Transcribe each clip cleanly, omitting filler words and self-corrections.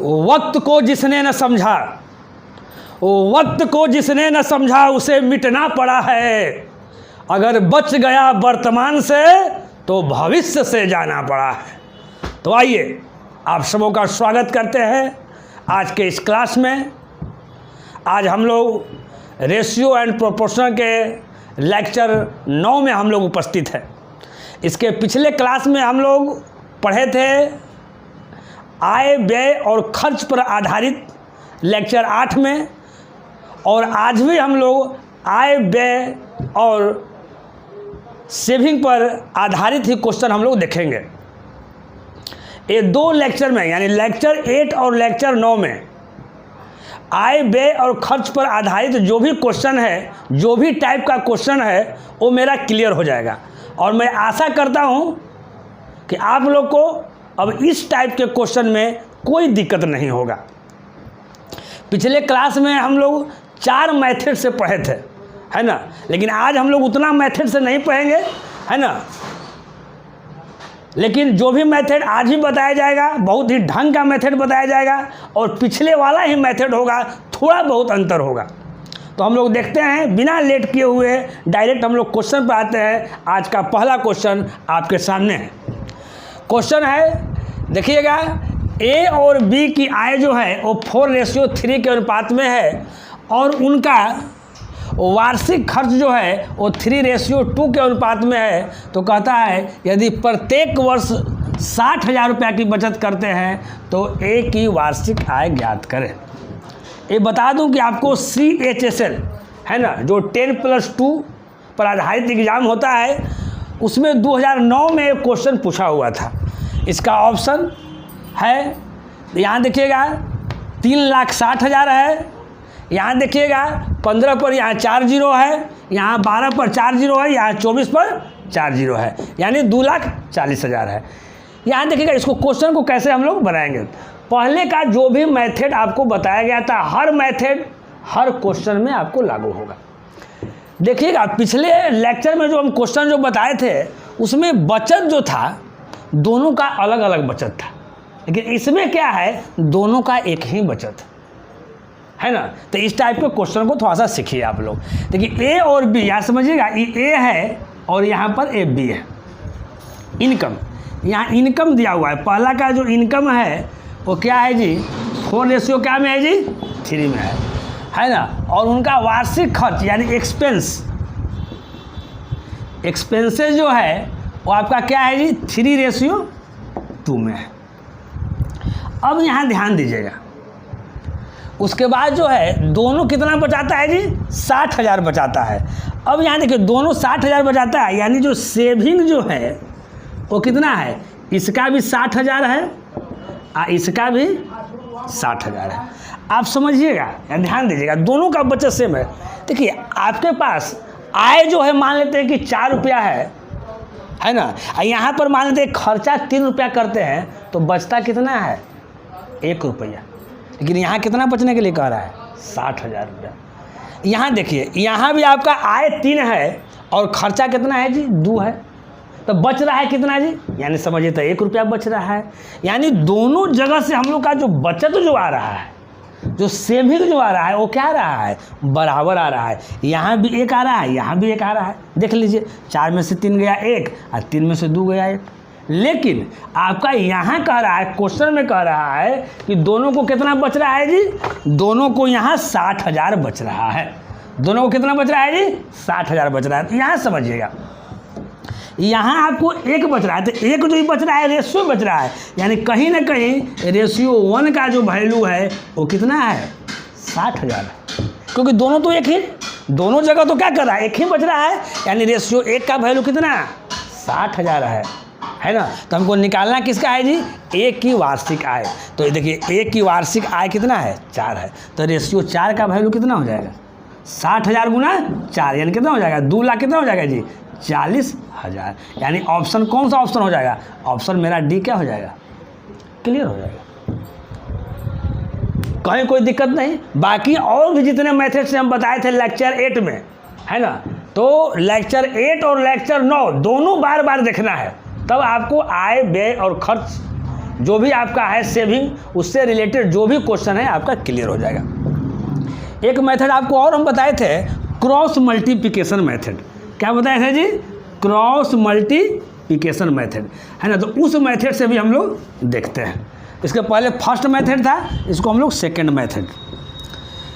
वक्त को जिसने न समझा, वक्त को जिसने न समझा उसे मिटना पड़ा है। अगर बच गया वर्तमान से तो भविष्य से जाना पड़ा है। तो आइए आप सबों का स्वागत करते हैं आज के इस क्लास में। आज हम लोग रेशियो एंड प्रोपोर्शन के लेक्चर 9 में हम लोग उपस्थित हैं। इसके पिछले क्लास में हम लोग पढ़े थे आय व्यय और खर्च पर आधारित लेक्चर 8 में, और आज भी हम लोग आय व्यय और सेविंग पर आधारित ही क्वेश्चन हम लोग देखेंगे। ये दो लेक्चर में यानी लेक्चर 8 और लेक्चर 9 में आय व्यय और खर्च पर आधारित जो भी क्वेश्चन है, जो भी टाइप का क्वेश्चन है, वो मेरा क्लियर हो जाएगा। और मैं आशा करता हूँ कि आप लोग को अब इस टाइप के क्वेश्चन में कोई दिक्कत नहीं होगा। पिछले क्लास में हम लोग 4 मेथड से पढ़े थे, है ना, लेकिन आज हम लोग उतना मेथड से नहीं पढ़ेंगे, है ना। लेकिन जो भी मेथड आज भी बताया जाएगा बहुत ही ढंग का मेथड बताया जाएगा, और पिछले वाला ही मेथड होगा, थोड़ा बहुत अंतर होगा। तो हम लोग देखते हैं बिना लेट किए हुए डायरेक्ट हम लोग क्वेश्चन पर आते हैं। आज का पहला क्वेश्चन आपके सामने है। क्वेश्चन है, देखिएगा, ए और बी की आय जो है वो 4:3 के अनुपात में है, और उनका वार्षिक खर्च जो है वो 3:2 के अनुपात में है। तो कहता है यदि प्रत्येक वर्ष 60,000 रुपये की बचत करते हैं तो ए की वार्षिक आय ज्ञात करें। ये बता दूं कि आपको CHSL है ना, जो 10+2 पर आधारित एग्ज़ाम होता है, उसमें 2009 में एक क्वेश्चन पूछा हुआ था। इसका ऑप्शन है, यहाँ देखिएगा 3,60,000 है, यहाँ देखिएगा 15 पर यहाँ 4 जीरो है, यहाँ 12 पर 4 जीरो है, यहाँ 24 पर 4 जीरो है, यानी 2,40,000 है। यहाँ देखिएगा इसको क्वेश्चन को कैसे हम लोग बनाएंगे। पहले का जो भी मेथड आपको बताया गया था, हर मेथड हर क्वेश्चन में आपको लागू होगा। देखिएगा पिछले लेक्चर में जो हम क्वेश्चन जो बताए थे उसमें बचत जो था दोनों का अलग अलग बचत था, लेकिन इसमें क्या है, दोनों का एक ही बचत है ना। तो इस टाइप के क्वेश्चन को थोड़ा सा सीखिए आप लोग। देखिए ए और बी, यहाँ समझिएगा, ये ए है और यहाँ पर ए बी है। इनकम, यहाँ इनकम दिया हुआ है। पहला का जो इनकम है वो क्या है जी, 4:3 क्या में है जी, 3 में है ना। और उनका वार्षिक खर्च यानी एक्सपेंसेस जो है वो आपका क्या है जी, 3:2 में है। अब यहाँ ध्यान दीजिएगा, उसके बाद जो है दोनों कितना बचाता है जी, 60,000 बचाता है। अब यहाँ देखिए दोनों 60,000 बचाता है, यानी जो सेविंग जो है वो कितना है, इसका भी 60,000 है और इसका भी 60,000 है। आप समझिएगा या ध्यान दीजिएगा, दोनों का बचत सेम है। देखिए आपके पास आय जो है मान लेते हैं कि 4 रुपया है ना, यहाँ पर मान लेते हैं खर्चा 3 रुपया करते हैं, तो बचता कितना है, 1 रुपया। लेकिन यहाँ कितना बचने के लिए कह रहा है, 60,000 रुपया। यहाँ देखिए यहाँ भी आपका आय 3 है और खर्चा कितना है जी, 2 है, तो बच रहा है कितना जी, यानी समझिए तो 1 रुपया बच रहा है। यानी दोनों जगह से हम लोग का जो बचत जो आ रहा है, जो सेविंग जो आ रहा है, वो क्या आ रहा है, बराबर आ रहा है। यहाँ भी 1 आ रहा है, यहाँ भी 1 आ रहा है। देख लीजिए 4 में से 3 गया 1 और 3 में से 2 गया 1। लेकिन आपका यहाँ कह रहा है, क्वेश्चन में कह रहा है कि दोनों को कितना बच रहा है जी, दोनों को यहाँ 60,000 बच रहा है। दोनों को कितना बच रहा है जी, 60,000 बच रहा है। तो यहाँ समझिएगा, यहाँ आपको 1 बच रहा है, तो 1 जो ही बच रहा है रेशियो बच रहा है, यानी कहीं ना कहीं रेशियो 1 का जो वैल्यू है वो कितना है, 60,000 है। क्योंकि दोनों तो एक ही, दोनों जगह तो क्या कर रहा है, एक ही बच रहा है, यानी रेशियो 1 का वैल्यू कितना, 60,000 है ना। तो हमको निकालना किसका है जी, ए की वार्षिक आय। तो देखिए ए की वार्षिक आय कितना है, 4 है, तो रेशियो 4 का वैल्यू कितना हो जाएगा, 60,000 गुना 4, यानी कितना हो जाएगा, 2 लाख कितना हो जाएगा जी, 40,000। यानी ऑप्शन कौन सा ऑप्शन हो जाएगा, ऑप्शन मेरा डी क्या हो जाएगा, क्लियर हो जाएगा, कहीं कोई दिक्कत नहीं। बाकी और भी जितने मेथड से हम बताए थे लेक्चर 8 में, है ना, तो लेक्चर 8 और लेक्चर 9 दोनों बार बार देखना है, तब आपको आय व्यय और खर्च जो भी आपका है सेविंग, उससे रिलेटेड जो भी क्वेश्चन है आपका क्लियर हो जाएगा। एक मेथड आपको और हम बताए थे, क्रॉस मल्टीप्लिकेशन मेथड। क्या बताए थे जी? क्रॉस मल्टीप्लिकेशन मेथड, है ना। तो उस मेथड से भी हम लोग देखते हैं। इसके पहले फर्स्ट मेथड था, इसको हम लोग सेकेंड मेथड।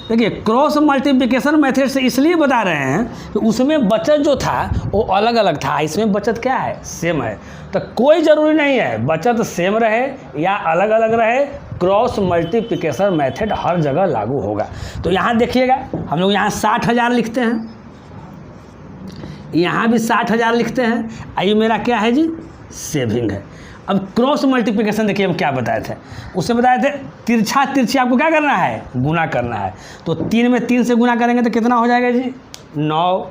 देखिए, क्रॉस मल्टीप्लिकेशन मेथड से इसलिए बता रहे हैं कि उसमें बचत जो था वो अलग अलग था, इसमें बचत क्या है? सेम है। तो कोई ज़रूरी नहीं है बचत सेम रहे या अलग अलग रहे, क्रॉस मल्टीप्लिकेशन मेथड हर जगह लागू होगा। तो यहाँ देखिएगा, हम लोग यहाँ 60,000 लिखते हैं, यहाँ भी 60,000 लिखते हैं। आइए, मेरा क्या है जी? सेविंग है। अब क्रॉस मल्टीप्लिकेशन देखिए हम क्या बताए थे, उससे बताए थे तिरछा तिरछी आपको क्या करना है? गुना करना है। तो 3 में 3 से गुना करेंगे तो कितना हो जाएगा जी? 9।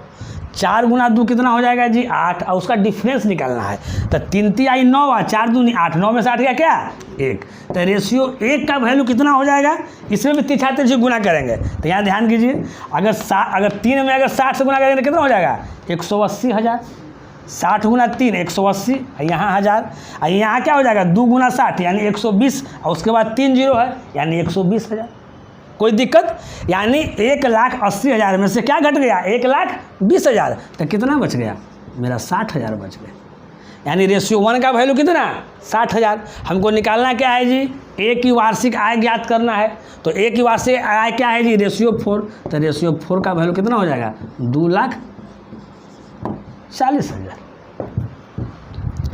4 गुना 2 कितना हो जाएगा जी? 8। और उसका डिफरेंस निकालना है। तो 3 3 आई 9 और 4 2 8, 9 में से 8 गया क्या? 1। तो रेशियो 1 का वैल्यू कितना हो जाएगा? इसमें भी तिरछा तिरछी गुना करेंगे। तो यहाँ ध्यान कीजिए, अगर 3 में अगर 60 से गुना करेंगे तो कितना हो जाएगा? 180,000। 60 गुना 3 180, यहाँ 1000। यहाँ क्या हो जाएगा? 2 गुना 60 यानी 120, और उसके बाद 3 जीरो है यानी 120,000। कोई दिक्कत? यानी 1,80,000 में से क्या घट गया? 1,20,000। तो कितना बच गया? मेरा 60,000 बच गया। यानी रेशियो 1 का वैल्यू कितना? 60,000। हमको निकालना क्या है जी? ए की वार्षिक आय ज्ञात करना है। तो ए की वार्षिक आय क्या है जी? रेशियो 4। तो रेशियो 4 का वैल्यू कितना हो जाएगा? 2,40,000,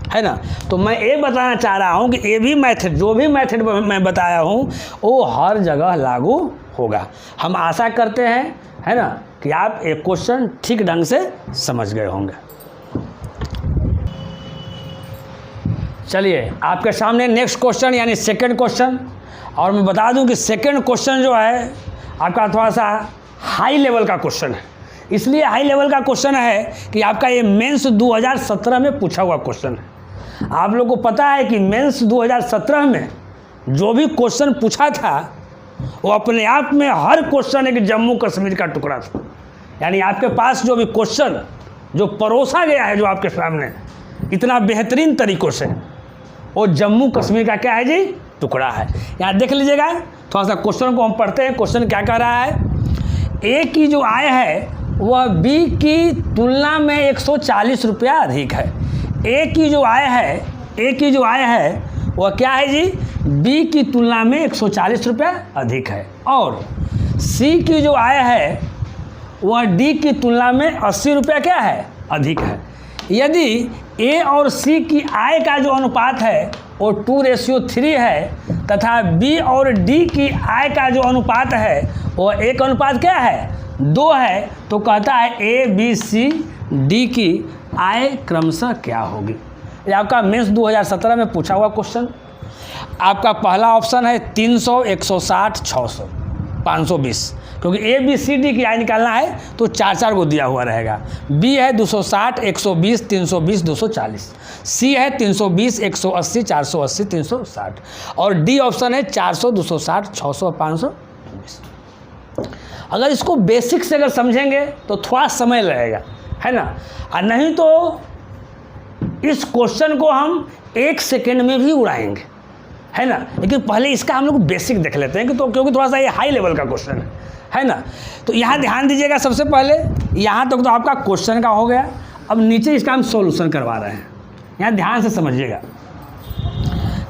है ना। तो मैं ये बताना चाह रहा हूँ कि ये भी मेथड, जो भी मेथड मैं बताया हूँ वो हर जगह लागू होगा। हम आशा करते हैं, है ना, कि आप एक क्वेश्चन ठीक ढंग से समझ गए होंगे। चलिए, आपके सामने नेक्स्ट क्वेश्चन यानी सेकंड क्वेश्चन। और मैं बता दूं कि सेकंड क्वेश्चन जो है आपका थोड़ा सा हाई लेवल का क्वेश्चन है। इसलिए हाई लेवल का क्वेश्चन है कि आपका ये मेंस 2017 में पूछा हुआ क्वेश्चन है। आप लोगों को पता है कि मेंस 2017 में जो भी क्वेश्चन पूछा था वो अपने आप में हर क्वेश्चन एक जम्मू कश्मीर का टुकड़ा था। यानी आपके पास जो भी क्वेश्चन जो परोसा गया है जो आपके सामने इतना बेहतरीन तरीक़ों से, वो जम्मू कश्मीर का क्या है जी? टुकड़ा है। यहाँ देख लीजिएगा, थोड़ा सा क्वेश्चन को हम पढ़ते हैं। क्वेश्चन क्या कह रहा है? ए की जो आय है वह बी की तुलना में 140 रुपया अधिक है। ए की जो आय है वह क्या है जी? बी की तुलना में 140 रुपया अधिक है। और सी की जो आय है वह डी की तुलना में 80 रुपया क्या है? अधिक है। यदि ए और सी की आय का जो अनुपात है वो 2:3 है तथा बी और डी की आय का जो अनुपात है वो 1 क्या है? 2 है, तो कहता है ए बी सी डी की आय क्रमशः क्या होगी। ये आपका मेंस 2017 में पूछा हुआ क्वेश्चन। आपका पहला ऑप्शन है 300, 160, 600, 520, क्योंकि ए बी सी डी की आय निकालना है तो 4 को दिया हुआ रहेगा। बी है 260, 120, 320, 240। सी है 320, 180, 480, 360। और डी ऑप्शन है 400, 260, 600 और 520। अगर इसको बेसिक से अगर समझेंगे तो थोड़ा समय लगेगा, है ना। और नहीं तो इस क्वेश्चन को हम 1 सेकेंड में भी उड़ाएंगे, है ना। लेकिन पहले इसका हम लोग बेसिक देख लेते हैं कि तो क्योंकि थोड़ा सा ये हाई लेवल का क्वेश्चन है ना। तो यहाँ ध्यान दीजिएगा, सबसे पहले यहाँ तक तो आपका क्वेश्चन का हो गया। अब नीचे इसका हम सॉल्यूशन करवा रहे हैं, यहाँ ध्यान से समझिएगा।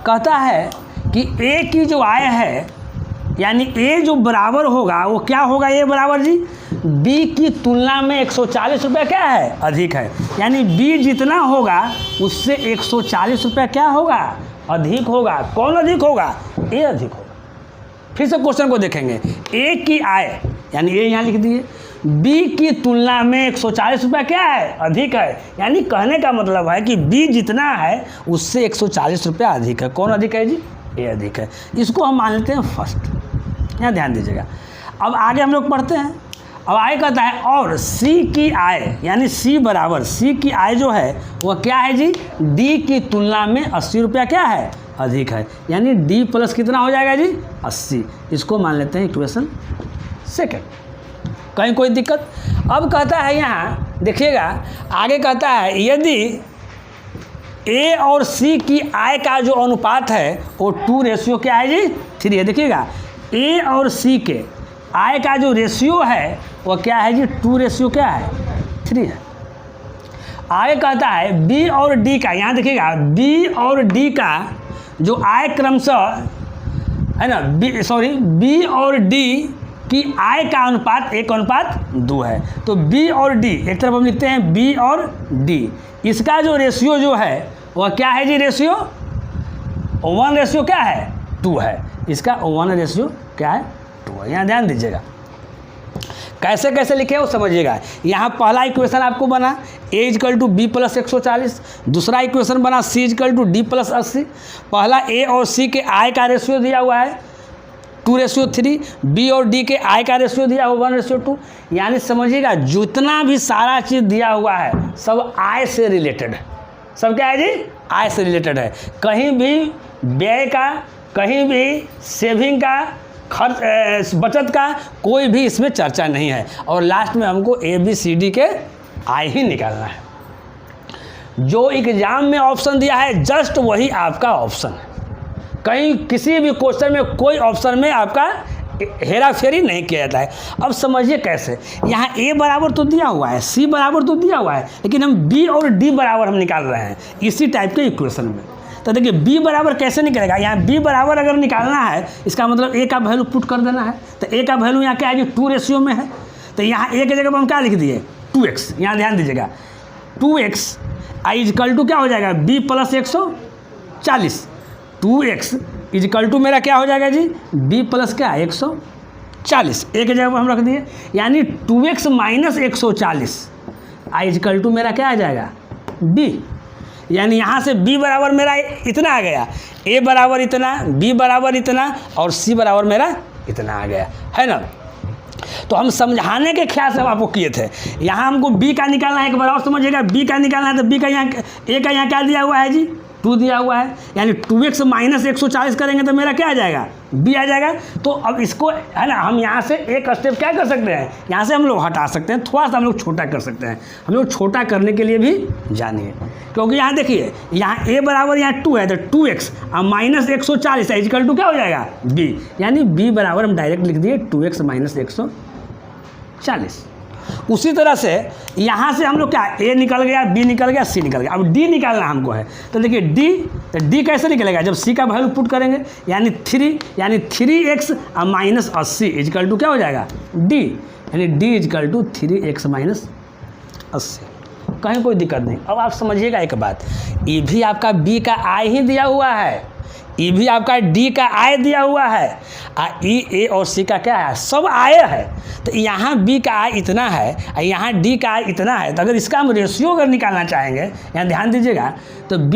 कहता है कि ए की जो आय है यानी ए जो बराबर होगा वो क्या होगा? ए बराबर जी बी की तुलना में 140 रुपया क्या है? अधिक है। यानी बी जितना होगा उससे 140 रुपया क्या होगा? अधिक होगा। कौन अधिक होगा? ए अधिक होगा। फिर से क्वेश्चन को देखेंगे। ए की आय यानी ए यहाँ लिख दिए, बी की तुलना में 140 रुपया क्या है? अधिक है। यानी कहने का मतलब है कि बी जितना है उससे 140 रुपया अधिक है। कौन अधिक है जी? ए अधिक है। इसको हम मान लेते हैं फर्स्ट। यहाँ ध्यान दीजिएगा। अब आगे हम लोग पढ़ते हैं। अब आगे कहता है और सी की आय यानी सी बराबर सी की आय जो है वह क्या है जी? डी की तुलना में 80 रुपया क्या है? अधिक है। यानी डी प्लस कितना हो जाएगा जी? 80। इसको मान लेते हैं इक्वेशन सेकंड। कहीं कोई दिक्कत? अब कहता है यहाँ देखिएगा, आगे कहता है यदि ए और सी की आय का जो अनुपात है वो 2 रेशियो क्या है जी 3 है। देखिएगा ए और सी के आय का जो रेशियो है वो क्या है जी 2 रेशियो क्या है 3 है। आगे कहता है बी और डी का, यहाँ देखिएगा बी और डी का जो आय क्रमशः है ना बी और डी की आय का अनुपात 1:2 है। तो बी और डी एक तरफ हम लिखते हैं बी और डी, इसका जो रेशियो जो है वह क्या है जी रेशियो 1 क्या है 2 है। इसका 1 क्या है 2 है। यहाँ ध्यान दीजिएगा कैसे कैसे लिखे वो समझिएगा। यहाँ पहला इक्वेशन आपको बना a = b + 140, दूसरा इक्वेशन बना c = d + 80। पहला a और c के आय का रेशियो दिया हुआ है 2:3, b और d के आय का रेशियो दिया हुआ 1:2। यानी समझिएगा जितना भी सारा चीज़ दिया हुआ है सब आय से रिलेटेड है। सब क्या है जी आय से रिलेटेड है। कहीं भी व्यय का, कहीं भी सेविंग का, खर्च बचत का कोई भी इसमें चर्चा नहीं है। और लास्ट में हमको ABCD के आय ही निकालना है। जो एग्जाम में ऑप्शन दिया है जस्ट वही आपका ऑप्शन है। कहीं किसी भी क्वेश्चन में कोई ऑप्शन में आपका हेरा फेरी नहीं किया जाता है। अब समझिए कैसे, यहाँ A बराबर तो दिया हुआ है, C बराबर तो दिया हुआ है, लेकिन हम B और D बराबर हम निकाल रहे हैं इसी टाइप के इक्वेशन में। तो देखिए B बराबर कैसे निकलेगा, यहाँ B बराबर अगर निकालना है इसका मतलब A का वैल्यू पुट कर देना है। तो A का वैल्यू यहाँ क्या है जी 2 रेशियो में है। तो यहाँ A की जगह पर हम क्या लिख दिए 2x। यहाँ ध्यान दीजिएगा 2x = क्या हो जाएगा B + 140। 2x = मेरा क्या हो जाएगा जी B + क्या 140। एक जगह पर हम रख दिए, यानी 2x - 140 = मेरा क्या आ जाएगा B। यानी यहाँ से B बराबर मेरा इतना आ गया, A बराबर इतना, B बराबर इतना और C बराबर मेरा इतना आ गया है ना। तो हम समझाने के ख्याल से हम आपको किए थे। यहाँ हमको B का निकालना है, एक बार और समझिएगा B का निकालना है तो B का यहाँ A का यहाँ क्या दिया हुआ है जी 2 दिया हुआ है। यानी 2x - 140 करेंगे तो मेरा क्या आ जाएगा B आ जाएगा। तो अब इसको है ना हम यहाँ से एक स्टेप क्या कर सकते हैं, यहाँ से हम लोग हटा सकते हैं, थोड़ा सा हम लोग छोटा कर सकते हैं। हम लोग छोटा करने के लिए भी जानिए, क्योंकि यहाँ देखिए यहाँ A बराबर यहाँ 2 है तो 2x - 140 = क्या हो जाएगा B। यानी B बराबर हम डायरेक्ट लिख दिए 2x - 140। उसी तरह से यहाँ से हम लोग क्या A निकल गया, B निकल गया, C निकल गया। अब D निकालना हमको है तो देखिए D कैसे निकलेगा जब C का वैल्यू पुट करेंगे, यानी 3x - 80 = क्या हो जाएगा D। यानी D = 3x - 80। कहीं कोई दिक्कत नहीं। अब आप समझिएगा एक बात, ये भी आपका B का आय ही दिया हुआ है, ये भी आपका D का आय दिया हुआ है, E A और C का क्या है सब आय है। तो यहाँ B का आय इतना है, यहाँ D का आय इतना है। तो अगर इसका हम रेशियो अगर निकालना चाहेंगे, यहाँ ध्यान दीजिएगा तो B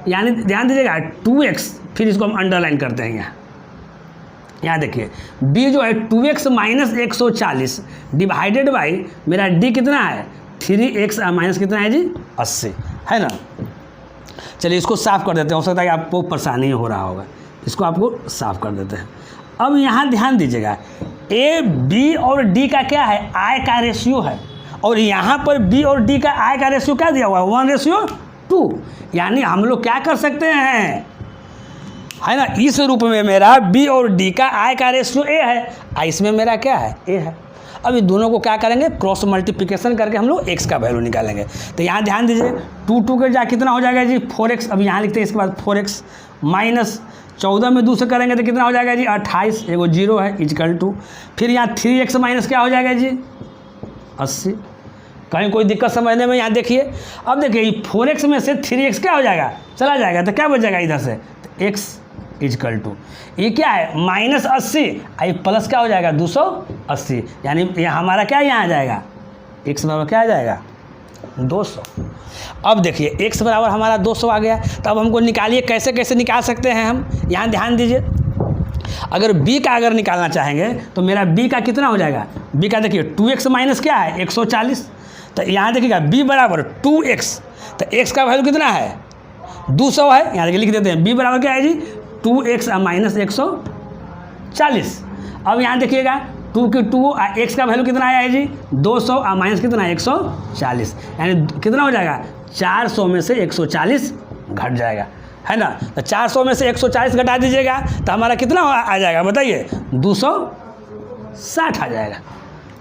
यानी ध्यान दीजिएगा 2x, फिर इसको हम अंडरलाइन करते हैं। यहाँ देखिए B जो है 2x - 140 डिवाइडेड बाई मेरा D कितना है 3x - कितना है जी 80 है ना। चलिए इसको साफ़ कर देते हैं, हो सकता है कि आपको परेशानी हो रहा होगा, इसको आपको साफ़ कर देते हैं। अब यहाँ ध्यान दीजिएगा A B और D का क्या है आय का रेशियो है, और यहाँ पर B और D का आय का रेशियो क्या दिया हुआ है 1:2। यानी हम लोग क्या कर सकते हैं है ना, इस रूप में मेरा B और D का आय का रेशियो A है, इसमें मेरा क्या है A है। अब इन दोनों को क्या करेंगे क्रॉस मल्टीप्लिकेशन करके हम लोग x का वैल्यू निकालेंगे। तो यहाँ ध्यान दीजिए 2 के जा कितना हो जाएगा जी 4x। अब यहाँ लिखते हैं इसके बाद 4x माइनस 14 में 2 से करेंगे तो कितना हो जाएगा जी 28, एगो 0 है = फिर यहाँ 3x माइनस क्या हो जाएगा जी 80। कहीं कोई दिक्कत समझने में, यहाँ देखिए अब देखिए 4x में से 3x क्या हो जाएगा चला जाएगा तो क्या बचेगा इधर से तो x = ये क्या है -80 आई प्लस क्या हो जाएगा 280। यानी ये हमारा क्या यहाँ आ जाएगा x बराबर क्या आ जाएगा 200। अब देखिए x बराबर हमारा 200 आ गया। तो अब हमको निकालिए, कैसे कैसे निकाल सकते हैं हम, यहाँ ध्यान दीजिए। अगर b का अगर निकालना चाहेंगे तो मेरा b का कितना हो जाएगा, b का देखिए 2x माइनस क्या है 140। तो यहाँ देखिएगा b बराबर 2x, तो x का वैल्यू कितना है 200 है। यहाँ देखिए लिख देते हैं b बराबर क्या है जी 2x - 140। अब यहाँ देखिएगा 2 की 2 x का वैल्यू कितना आया है जी 200 माइनस कितना है 140। यानी कितना हो जाएगा 400 में से 140 घट जाएगा, है ना। तो 400 में से 140 घटा दीजिएगा तो हमारा कितना आ जाएगा बताइए, 260 आ जाएगा।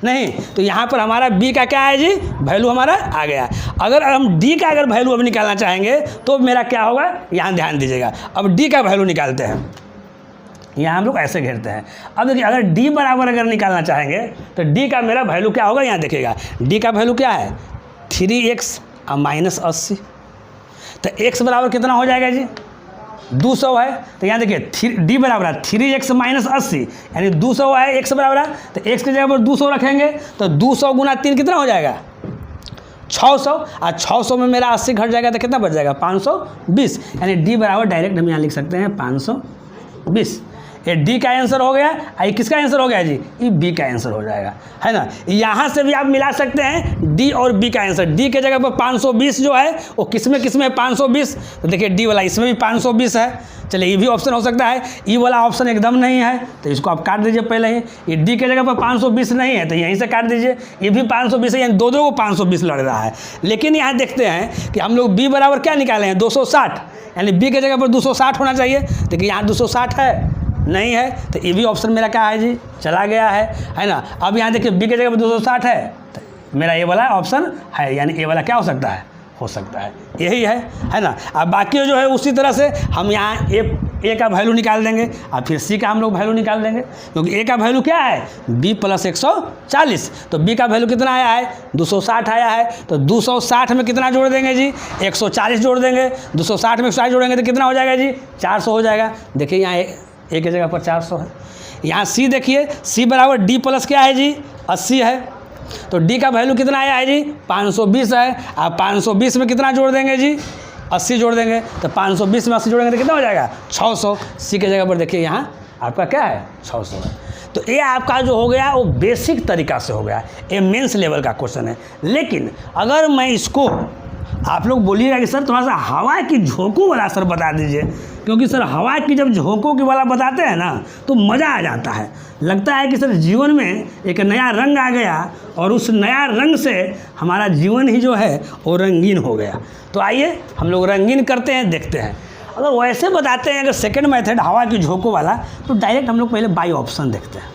नहीं तो यहाँ पर हमारा बी का क्या है जी, वैल्यू हमारा आ गया। अगर हम डी का अगर वैल्यू अब निकालना चाहेंगे तो मेरा क्या होगा, यहाँ ध्यान दीजिएगा। अब डी का वैल्यू निकालते हैं, यहाँ हम लोग ऐसे घेरते हैं। अब देखिए अगर डी बराबर अगर निकालना चाहेंगे तो डी का मेरा वैल्यू क्या होगा, यहाँ देखिएगा डी का वैल्यू क्या है 3x माइनस 80। तो x बराबर कितना हो जाएगा जी, 200 है। तो यहाँ देखिए डी बराबर है 3x माइनस 80 यानी 200 है, x बराबर है तो x की जगह पर 200 रखेंगे तो 200 गुना 3 कितना हो जाएगा 600, और 600 में मेरा 80 घट जाएगा तो कितना बच जाएगा 520, यानी डी बराबर डायरेक्ट हम यहाँ लिख सकते हैं 520। ये डी का आंसर हो गया। ये किसका आंसर हो गया जी, ये बी का आंसर हो जाएगा, है ना। यहाँ से भी आप मिला सकते हैं डी और बी का आंसर। डी के जगह पर 520 जो है वो किस में 520, तो देखिए डी वाला इसमें भी 520 है। चलिए ये भी ऑप्शन हो सकता है, ई वाला ऑप्शन एकदम नहीं है तो इसको आप काट दीजिए पहले ही। ये डी के जगह पर 520 नहीं है तो यहीं से काट दीजिए, ये भी 520 है, यानी दो को 520 लड़ रहा है। लेकिन यहाँ देखते हैं कि हम लोग बी बराबर क्या निकाले हैं 260, यानी बी के जगह पर 260 होना चाहिए। देखिए यहाँ 260 है नहीं है तो ये भी ऑप्शन मेरा क्या है जी, चला गया है ना। अब यहाँ देखिए बी के जगह पर 260 है तो मेरा ये वाला ऑप्शन है, यानी ये वाला क्या हो सकता है, यही है ना। अब बाकी जो है उसी तरह से हम यहाँ ए का वैल्यू निकाल देंगे और फिर सी का हम लोग वैल्यू निकाल देंगे, क्योंकि ए का वैल्यू क्या है बी प्लस 140, तो बी का वैल्यू कितना आया है 260 आया है। तो 260 में कितना जोड़ देंगे जी, 140 जोड़ देंगे। 260 में 140 जोड़ेंगे तो कितना हो जाएगा जी 400 हो जाएगा। देखिए यहाँ ए की जगह पर 400 है। यहाँ सी देखिए, सी बराबर डी प्लस क्या है जी 80 है, तो डी का वैल्यू कितना आया है जी 520 है। आप 520 में कितना जोड़ देंगे जी 80 जोड़ देंगे, तो 520 में 80 जोड़ेंगे तो कितना हो जाएगा 600। सी के जगह पर देखिए यहाँ आपका क्या है 600 है। तो ये आपका जो हो गया वो बेसिक तरीका से हो गया, ये मेंस लेवल का क्वेश्चन है। लेकिन अगर मैं इसको आप लोग बोलिएगा कि सर थोड़ा सा हवा की झोंकों वाला सर बता दीजिए, क्योंकि सर हवा की जब झोंकों की वाला बताते हैं ना तो मज़ा आ जाता है, लगता है कि सर जीवन में एक नया रंग आ गया और उस नया रंग से हमारा जीवन ही जो है वो रंगीन हो गया। तो आइए हम लोग रंगीन करते हैं, देखते हैं। अगर वैसे बताते हैं अगर सेकंड मेथड हवा की झोंकों वाला, तो डायरेक्ट हम लोग पहले बाई ऑप्शन देखते हैं।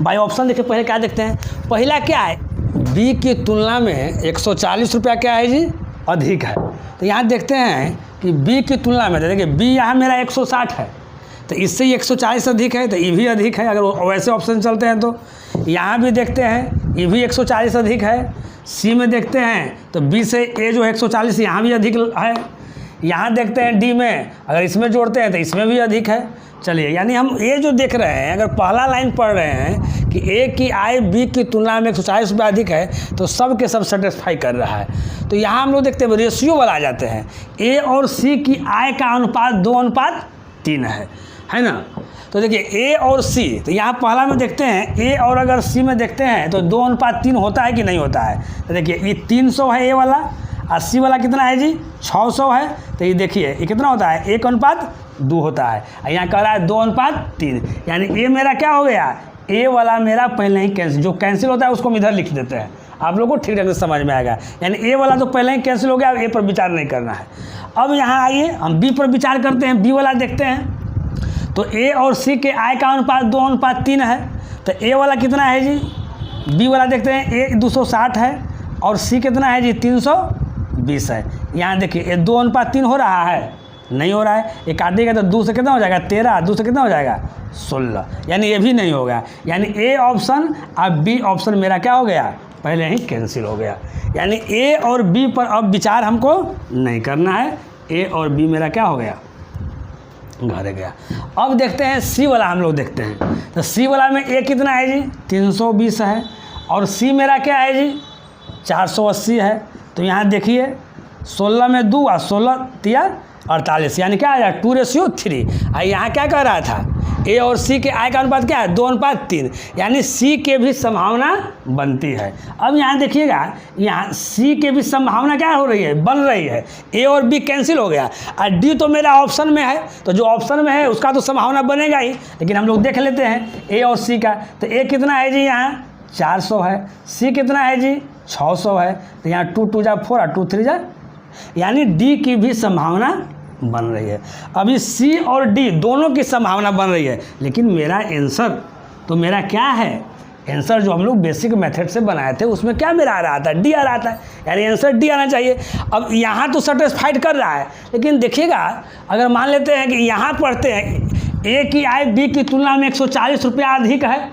बाई ऑप्शन देखिए पहले क्या देखते हैं, पहला क्या है बी की तुलना में 140 रुपया क्या है जी अधिक है। तो यहाँ देखते हैं कि बी की तुलना में देखिए बी यहाँ मेरा 160 है तो इससे ही 140 अधिक है, तो ये भी अधिक है। अगर वैसे ऑप्शन चलते हैं तो यहाँ भी देखते हैं ये भी 140 अधिक है। सी में देखते हैं तो बी से ए जो 140 यहाँ भी अधिक है। यहाँ देखते हैं डी में, अगर इसमें जोड़ते हैं तो इसमें भी अधिक है। चलिए यानी हम ये जो देख रहे हैं, अगर पहला लाइन पढ़ रहे हैं कि ए की आय बी की तुलना में 140 रुपये अधिक है तो सब के सब सेटिस्फाई कर रहा है। तो यहाँ हम लोग देखते हैं रेशियो वाला आ जाते हैं, ए और सी की आय का अनुपात 2:3 है ना। तो देखिए ए और सी, तो यहाँ पहला में देखते हैं ए और अगर सी में देखते हैं तो 2:3 होता है कि नहीं होता है। तो देखिए ये 300 है ए वाला, 80 वाला कितना है जी 600 है। तो ये देखिए ये कितना होता है 1:2 होता है। यहाँ कह रहा है 2:3, यानी ए मेरा क्या हो गया, ए वाला मेरा पहले ही कैंसिल, जो कैंसिल होता है उसको हम इधर लिख देते हैं, आप लोगों को ठीक ढंग से समझ में आएगा। यानी ए वाला तो पहले ही कैंसिल हो गया, अब ए पर विचार नहीं करना है। अब यहाँ आइए हम बी पर विचार करते हैं, बी वाला देखते हैं। तो ए और सी के आय का अनुपात 2:3 है। तो ए वाला कितना है जी, बी वाला देखते हैं ए 260 है और सी कितना है जी 320 है। यहाँ देखिए ये 2:3 हो रहा है, नहीं हो रहा है। ये काटिएगा तो 2 से कितना हो जाएगा 13, 2 से कितना हो जाएगा 16, यानी ये भी नहीं होगा। यानी ए ऑप्शन अब बी ऑप्शन मेरा क्या हो गया पहले ही कैंसिल हो गया। यानी ए और बी पर अब विचार हमको नहीं करना है, ए और बी मेरा क्या हो गया घर गया। अब देखते हैं सी वाला, हम लोग देखते हैं तो सी वाला में ए कितना है जी 320 है और सी मेरा क्या है जी 480 है। तो यहाँ देखिए 16 में 2 और 16 तिया 48, यानी क्या आया 2:3। यहाँ क्या कह रहा था ए और सी के आय का अनुपात क्या है 2:3, यानी सी के भी संभावना बनती है। अब यहाँ देखिएगा यहाँ सी के भी संभावना क्या हो रही है बन रही है। ए और बी कैंसिल हो गया और डी तो मेरा ऑप्शन में है, तो जो ऑप्शन में है उसका तो संभावना बनेगा ही। लेकिन हम लोग देख लेते हैं ए और सी का, तो ए कितना है जी यहाँ 400 है, सी कितना है जी 600 है। तो यहाँ 2 2 जा 4 और 2 3 जा यानी डी की भी संभावना बन रही है। अभी सी और डी दोनों की संभावना बन रही है, लेकिन मेरा आंसर तो मेरा क्या है, आंसर जो हम लोग बेसिक मेथड से बनाए थे उसमें क्या मेरा आ रहा था, डी आ रहा था, यानी आंसर डी आना चाहिए। अब यहाँ तो सेटिस्फाइड कर रहा है, लेकिन देखिएगा अगर मान लेते हैं कि यहाँ पढ़ते हैं ए की आय बी की तुलना में 140 रुपया अधिक है,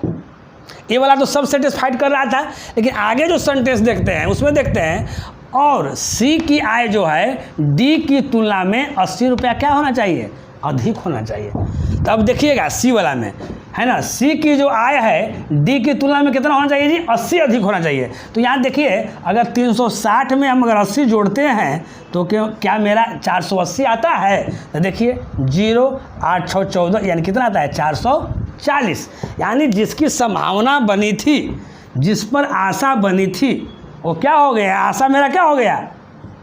ये वाला तो सब सेटिस्फाइड कर रहा था, लेकिन आगे जो सेंटेंस देखते हैं उसमें देखते हैं और सी की आय जो है डी की तुलना में 80 रुपया क्या होना चाहिए, अधिक होना चाहिए। तो अब देखिएगा सी वाला में है ना, सी की जो आय है डी की तुलना में कितना होना चाहिए जी, 80 अधिक होना चाहिए। तो यहाँ देखिए अगर 360 में हम अगर 80 जोड़ते हैं तो क्या मेरा 480 आता है, तो देखिए 0 8 6 14 यानी कितना आता है 440, यानी जिसकी संभावना बनी थी, जिस पर आशा बनी थी वो क्या हो गया, आशा मेरा क्या हो गया,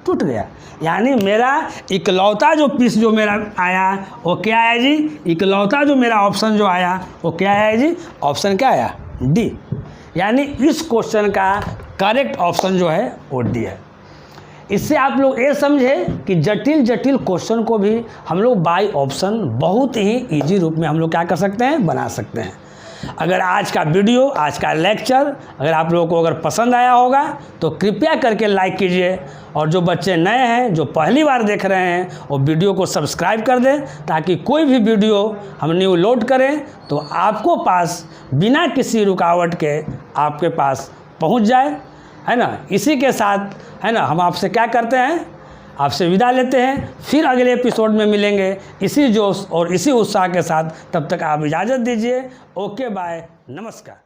टूट गया। यानी मेरा इकलौता जो पीस जो मेरा आया वो क्या आया जी, इकलौता जो मेरा ऑप्शन जो आया वो क्या आया जी, ऑप्शन क्या आया, डी। यानी इस क्वेश्चन का करेक्ट ऑप्शन जो है वो डी है। इससे आप लोग ये समझे कि जटिल जटिल क्वेश्चन को भी हम लोग बाय ऑप्शन बहुत ही इजी रूप में हम लोग क्या कर सकते हैं, बना सकते हैं। अगर आज का वीडियो, आज का लेक्चर अगर आप लोगों को अगर पसंद आया होगा तो कृपया करके लाइक कीजिए, और जो बच्चे नए हैं जो पहली बार देख रहे हैं वो वीडियो को सब्सक्राइब कर दें, ताकि कोई भी वीडियो हम न्यू लोड करें तो आपको पास बिना किसी रुकावट के आपके पास पहुंच जाए, है ना। इसी के साथ है ना हम आपसे क्या करते हैं, आपसे विदा लेते हैं, फिर अगले एपिसोड में मिलेंगे इसी जोश और इसी उत्साह के साथ। तब तक आप इजाज़त दीजिए। ओके बाय, नमस्कार।